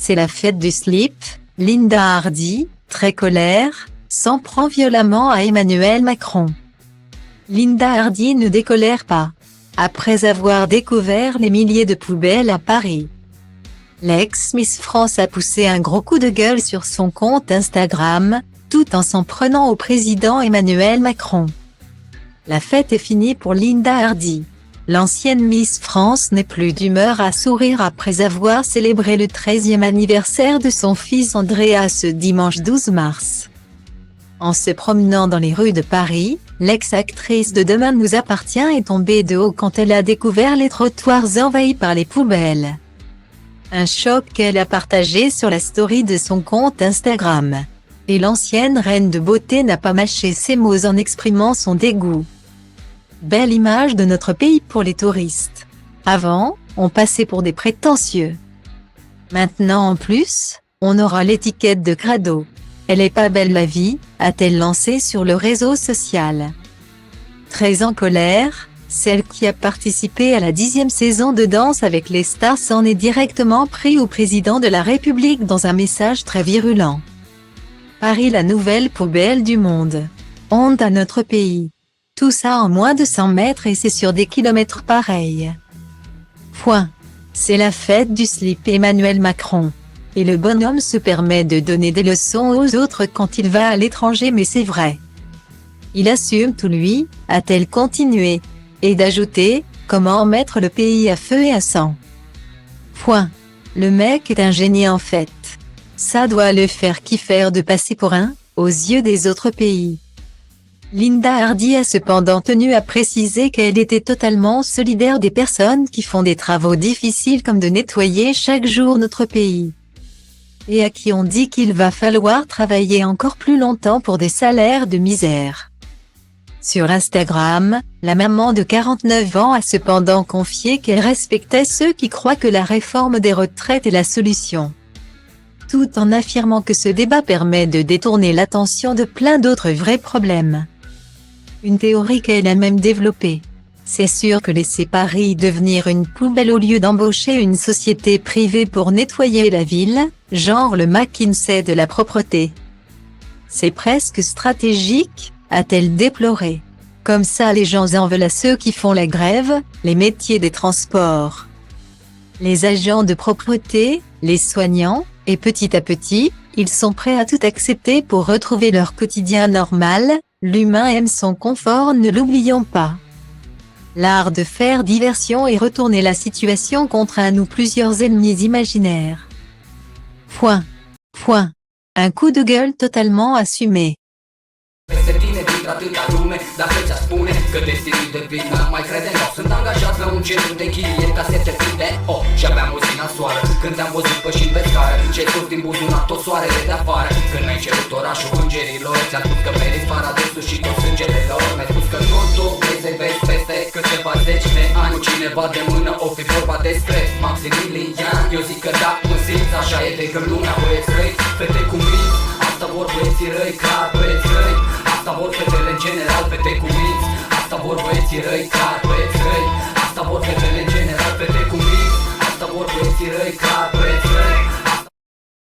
c'est la fête du slip, Linda Hardy, très colère, s'en prend violemment à Emmanuel Macron. Linda Hardy ne décolère pas. Après avoir découvert les milliers de poubelles à Paris, l'ex-Miss France a poussé un gros coup de gueule sur son compte Instagram, tout en s'en prenant au président Emmanuel Macron. La fête est finie pour Linda Hardy. L'ancienne Miss France n'est plus d'humeur à sourire après avoir célébré le 13e anniversaire de son fils Andrea ce dimanche 12 mars. En se promenant dans les rues de Paris, l'ex-actrice de Demain nous appartient est tombée de haut quand elle a découvert les trottoirs envahis par les poubelles. Un choc qu'elle a partagé sur la story de son compte Instagram. Et l'ancienne reine de beauté n'a pas mâché ses mots en exprimant son dégoût. Belle image de notre pays pour les touristes. Avant, on passait pour des prétentieux. Maintenant en plus, on aura l'étiquette de crado. Elle est pas belle la vie, a-t-elle lancé sur le réseau social. Très en colère, celle qui a participé à la 10e saison de Danse avec les stars s'en est directement pris au président de la République dans un message très virulent. Paris la nouvelle poubelle du monde. Honte à notre pays. Tout ça en moins de 100 mètres et c'est sur des kilomètres pareils. Point. C'est la fête du slip Emmanuel Macron. Et le bonhomme se permet de donner des leçons aux autres quand il va à l'étranger mais c'est vrai. Il assume tout lui, a-t-elle continué. Et d'ajouter, comment mettre le pays à feu et à sang. Point. Le mec est un génie en fait. Ça doit le faire kiffer de passer pour un, aux yeux des autres pays. Linda Hardy a cependant tenu à préciser qu'elle était totalement solidaire des personnes qui font des travaux difficiles comme de nettoyer chaque jour notre pays. Et à qui on dit qu'il va falloir travailler encore plus longtemps pour des salaires de misère. Sur Instagram, la maman de 49 ans a cependant confié qu'elle respectait ceux qui croient que la réforme des retraites est la solution. Tout en affirmant que ce débat permet de détourner l'attention de plein d'autres vrais problèmes. Une théorie qu'elle a même développée. C'est sûr que laisser Paris devenir une poubelle au lieu d'embaucher une société privée pour nettoyer la ville, genre le McKinsey de la propreté. C'est presque stratégique, a-t-elle déploré. Comme ça les gens en veulent à ceux qui font la grève, les métiers des transports, les agents de propreté, les soignants, et petit à petit, ils sont prêts à tout accepter pour retrouver leur quotidien normal. L'humain aime son confort, ne l'oublions pas. L'art de faire diversion et retourner la situation contre un ou plusieurs ennemis imaginaires. Point. Un coup de gueule totalement assumé. Peste tine dintre atâta lume, dacă ți-a spune că destinul de vină mai crede în sunt angajat la un centru de chirie ca să te prinde. Oh, și aveam o zi nasoară când te-am văzut pășind pe scară, ce sus din buzunar tot soarele de afară. Când ai cerut orașul îngerilor, ți-am spus că meriți paradisul și tot sângele lor. Mi-ai spus că totul rezervezi peste câteva zeci de ani. Cu cineva de mână o fi vorba despre Maximilian. Eu zic că da, mă simți, așa e de când lumea băieți răi, fete cu minți. Asta vor băieții răi, clar băieți răi. Asta vor fetele în general, fete cu minți. Asta vor băieții răi, clar băieți răi. Asta vor fetele în general, fete cu minți. Asta vor băieții răi, clar băieți